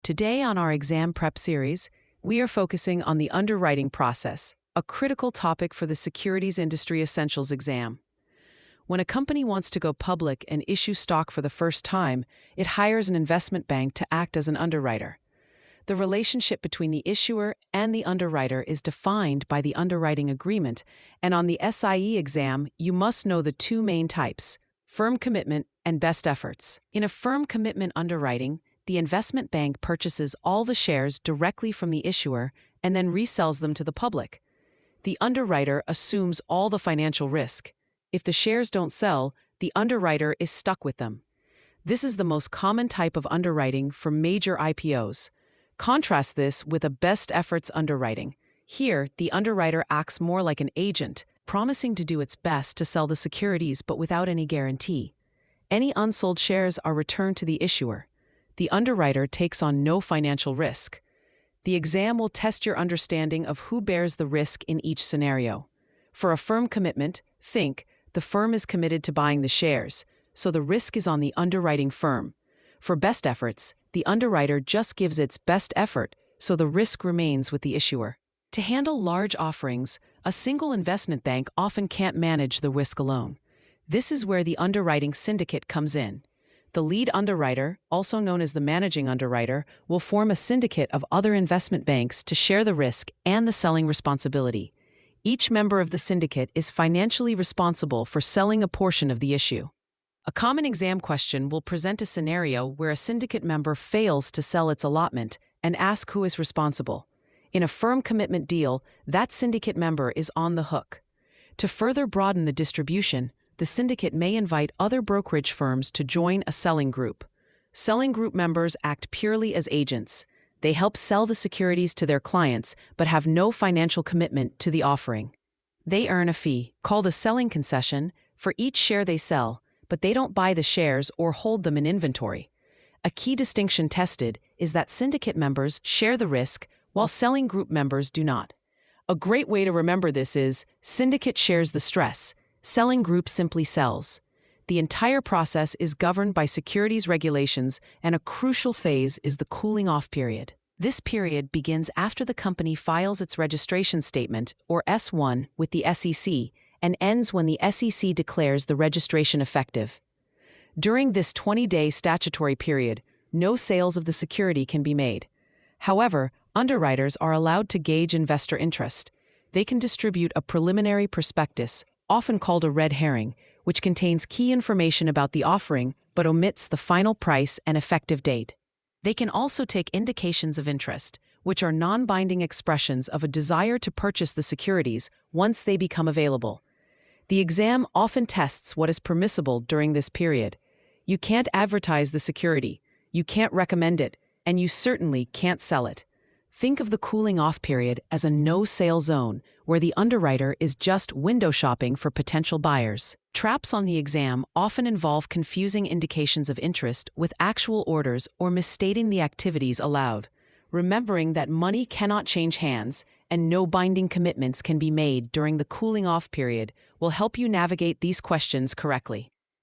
Today on our exam prep series, we are focusing on the underwriting process, a critical topic for the Securities Industry Essentials exam. When a company wants to go public and issue stock for the first time, it hires an investment bank to act as an underwriter. The relationship between the issuer and the underwriter is defined by the underwriting agreement, and on the SIE exam, you must know the two main types: firm commitment and best efforts. In a firm commitment underwriting, the investment bank purchases all the shares directly from the issuer and then resells them to the public. The underwriter assumes all the financial risk. If the shares don't sell, the underwriter is stuck with them. This is the most common type of underwriting for major IPOs. Contrast this with a best efforts underwriting. Here, the underwriter acts more like an agent, promising to do its best to sell the securities but without any guarantee. Any unsold shares are returned to the issuer. The underwriter takes on no financial risk. The exam will test your understanding of who bears the risk in each scenario. For a firm commitment, think, the firm is committed to buying the shares, so the risk is on the underwriting firm. For best efforts, the underwriter just gives its best effort, so the risk remains with the issuer. To handle large offerings, a single investment bank often can't manage the risk alone. This is where the underwriting syndicate comes in. The lead underwriter, also known as the managing underwriter, will form a syndicate of other investment banks to share the risk and the selling responsibility. Each member of the syndicate is financially responsible for selling a portion of the issue. A common exam question will present a scenario where a syndicate member fails to sell its allotment and ask who is responsible. In a firm commitment deal, that syndicate member is on the hook. To further broaden the distribution, the syndicate may invite other brokerage firms to join a selling group. Selling group members act purely as agents. They help sell the securities to their clients but have no financial commitment to the offering. They earn a fee, called a selling concession, for each share they sell, but they don't buy the shares or hold them in inventory. A key distinction tested is that syndicate members share the risk while selling group members do not. A great way to remember this is syndicate shares the stress. Selling group simply sells. The entire process is governed by securities regulations, and a crucial phase is the cooling-off period. This period begins after the company files its registration statement, or S-1, with the SEC, and ends when the SEC declares the registration effective. During this 20-day statutory period, no sales of the security can be made. However, underwriters are allowed to gauge investor interest. They can distribute a preliminary prospectus, often called a red herring, which contains key information about the offering but omits the final price and effective date. They can also take indications of interest, which are non-binding expressions of a desire to purchase the securities once they become available. The exam often tests what is permissible during this period. You can't advertise the security, you can't recommend it, and you certainly can't sell it. Think of the cooling-off period as a no-sale zone where the underwriter is just window shopping for potential buyers. Traps on the exam often involve confusing indications of interest with actual orders or misstating the activities allowed. Remembering that money cannot change hands and no binding commitments can be made during the cooling-off period will help you navigate these questions correctly.